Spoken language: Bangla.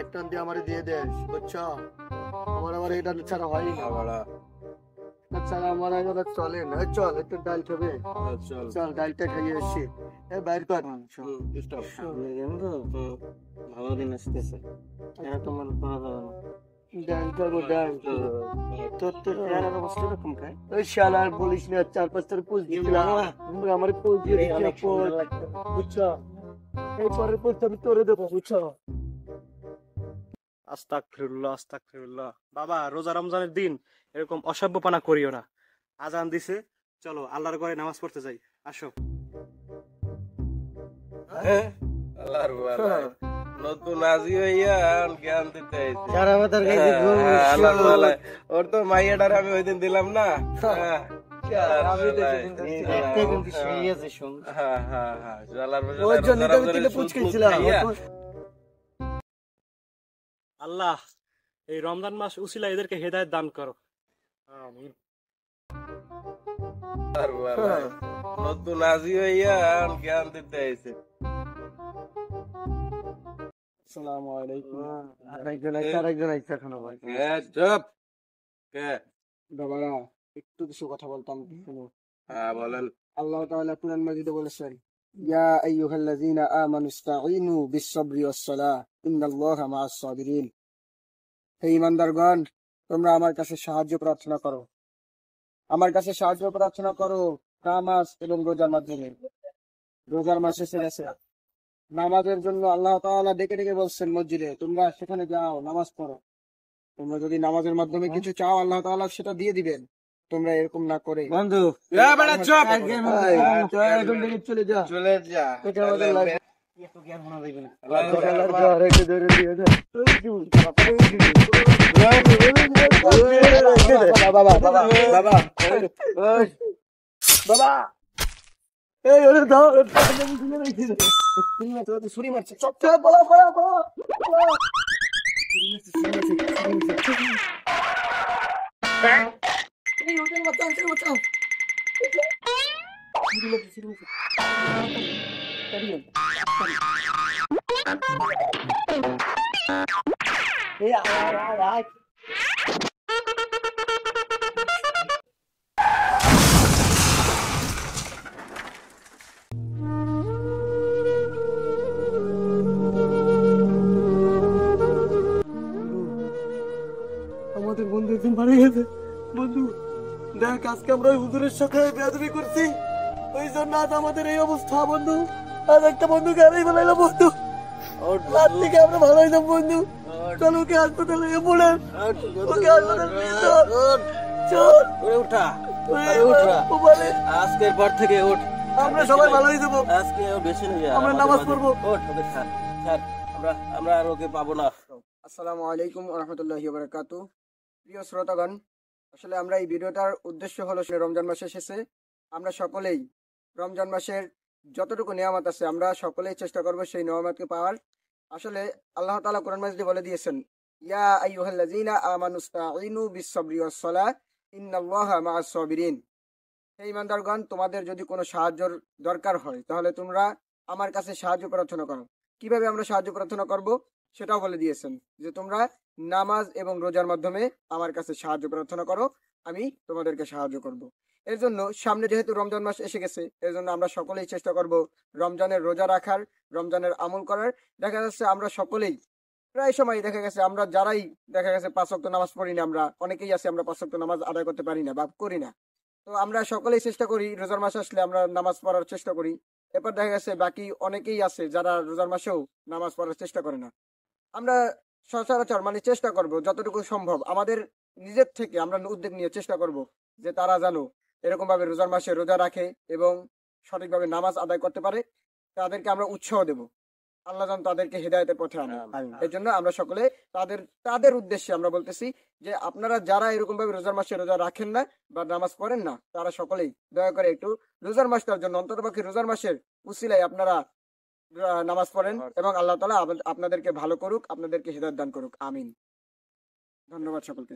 একটা দিয়ে আমার দিয়ে দে, বুঝছো? আমার আবার এটা ছাড়া হয় না, ছাড়া আমার আগে চলে না। চল একটু ডাল খাবে, চল ডালটা খাইয়ে এসছি। বাইর কর ভালো দিন আসতেছে, তোমার করা যাবে না। ডাল খাবো, ডাল তোর তো চেহারার অবস্থা এরকম খায়। ওই শালা আর বলিস না, 4-5 পোজ দিয়েছিলাম আমার পোজ দিয়ে বুঝছো? এই পরের পোজ আমি তোরে দেবো, বুঝছো? আস্তাগফিরুল্লাহ, আস্তাগফিরুল্লাহ। বাবা, রোজা রমজানের দিন এরকম অসভ্যপনা করিও না। আজান দিছে, চলো আল্লাহর ঘরে নামাজ পড়তে যাই, আসো। নতুন আজি হইয়া জ্ঞান দিতে ওর তো মাইয়াটার আমি ওই দিন দিলাম না। আল্লাহ এই রমজান মাস উসিলা এদেরকে হেদায়েত দান করো। নতুন আজি হইয়া জ্ঞান দিতে আইছে। আসসালামু আলাইকুম। আরেকজন আইছে এখনো ভাই। চুপ কে বাবারা, একটু কিছু কথা বলতাম, শুনো। বলেন। আল্লাহ তাআলা কুরআন মাজিদে বলেছেন, ইয়া আইয়ুহাল্লাযীনা আমানু ইসতাঈনু বিস-সাবরি ওয়াস-সালাহ ইন্নাল্লাহা মা'আস সাবিরিন। হে ঈমানদারগণ, তোমরা আমার কাছে সাহায্য প্রার্থনা করো। আমার কাছে সাহায্য প্রার্থনা করো নামাজ এবং রোজার মাধ্যমে। রোজার মাস এসে গেছে, নামাজের জন্য আল্লাহ তাআলা ডেকে ডেকে বলছেন মসজিদে, তোমরা সেখানে যাও, নামাজ পড়ো। তোমরা যদি নামাজের মাধ্যমে কিছু চাও, আল্লাহ তাআলা সেটা দিয়ে দিবেন। তোমরা এরকম না করে বন্ধু চলে যা, চলে যা। বাবা এই ওরে দাও, ছুরি মারছে, চপ চপ বলা বলা বলা আমাদের বন্ধু একদিন মারা গেছে। বন্ধু দেখ, আজকে আমরা ওই হুজুরের সাথে বেয়াদবি করছি, ওই জন্য আজ আমাদের এই অবস্থা। বন্ধু আজ একটা বন্ধুকে হারিয়ে ফেলাইলাম। বন্ধু রাত থেকে আমরা ভালো হইলাম। বন্ধু চল ওকে হাসপাতালে বলেন, ওকে হাসপাতালে চল উঠা আজকের পর থেকে উঠ, আমরা সবাই ভালো হয়ে যাবো। আজকে বেশি আমরা নামাজ পড়বো। আমরা আর ওকে পাবো না। আসসালামু আলাইকুম ওয়া রাহমাতুল্লাহি ওয়া বারাকাতুহু। প্রিয় শ্রোতাগণ, আসলে আমরা এই ভিডিওটার উদ্দেশ্য হলো, রমজান মাস এসেছে, আমরা সকলেই রমজান মাসের যতটুকু নিয়ামত আছে আমরা সকলেই চেষ্টা করব সেই নিয়ামতকে পাওয়ার। আসলে আল্লাহ তাআলা কোরআন মাজিদে বলে দিয়েছেন, ইয়া আইয়ুহাল্লাযীনা আমানু ইসতাঈনু বিস-সাবরি ওয়াস-সালাহ ইন্নাল্লাহা মা'আস সাবিরিন। হে ঈমানদারগণ, তোমাদের যদি কোনো সাহায্যের দরকার হয় তাহলে তোমরা আমার কাছে সাহায্য প্রার্থনা করো। কিভাবে আমরা সাহায্য প্রার্থনা করব সেটাও বলে দিয়েছেন, যে তোমরা নামাজ এবং রোজার মাধ্যমে আমার কাছে সাহায্য প্রার্থনা করো, আমি তোমাদেরকে সাহায্য করব। এর জন্য সামনে যেহেতু রমজান মাস এসে গেছে, এর জন্য আমরা সকলেই চেষ্টা করব রমজানের রোজা রাখার, রমজানের আমল করার। দেখা যাচ্ছে আমরা সকলেই প্রায় সময় দেখা গেছে আমরা যারাই দেখা গেছে 5 ওয়াক্ত নামাজ পড়ি না, আমরা অনেকেই আছি আমরা 5 ওয়াক্ত নামাজ আদায় করতে পারি না বা করি না। তো আমরা সকলেই চেষ্টা করি রোজার মাস আসলে আমরা নামাজ পড়ার চেষ্টা করি। এরপর দেখা গেছে বাকি অনেকেই আছে যারা রোজার মাসেও নামাজ পড়ার চেষ্টা করে না। আমরা সচরাচর চেষ্টা করব যতটুকু সম্ভব আমাদের নিজের থেকে আমরা উদ্যোগ নিয়ে চেষ্টা করব যে তারা যেন এরকম ভাবে রোজার মাসে রোজা রাখে এবং সঠিকভাবে নামাজ আদায় করতে পারে। তাদেরকে আমরা উৎসাহ দেব, আল্লাহ যেন তাদেরকে হেদায়েতের পথে আনে। এর জন্য আমরা সকলে তাদের উদ্দেশ্যে আমরা বলতেছি যে আপনারা যারা এরকম ভাবে রোজার মাসে রোজা রাখেন না বা নামাজ পড়েন না, তারা সকলেই দয়া করে একটু রোজার মাসটার জন্য অন্ততপক্ষে রোজার মাসের উসিলায় আপনারা নামাজ পড়েন এবং আল্লাহ তাআলা আপনাদেরকে ভালো করুক, আপনাদেরকে হিদায়াত দান করুক। আমিন। ধন্যবাদ সকলকে।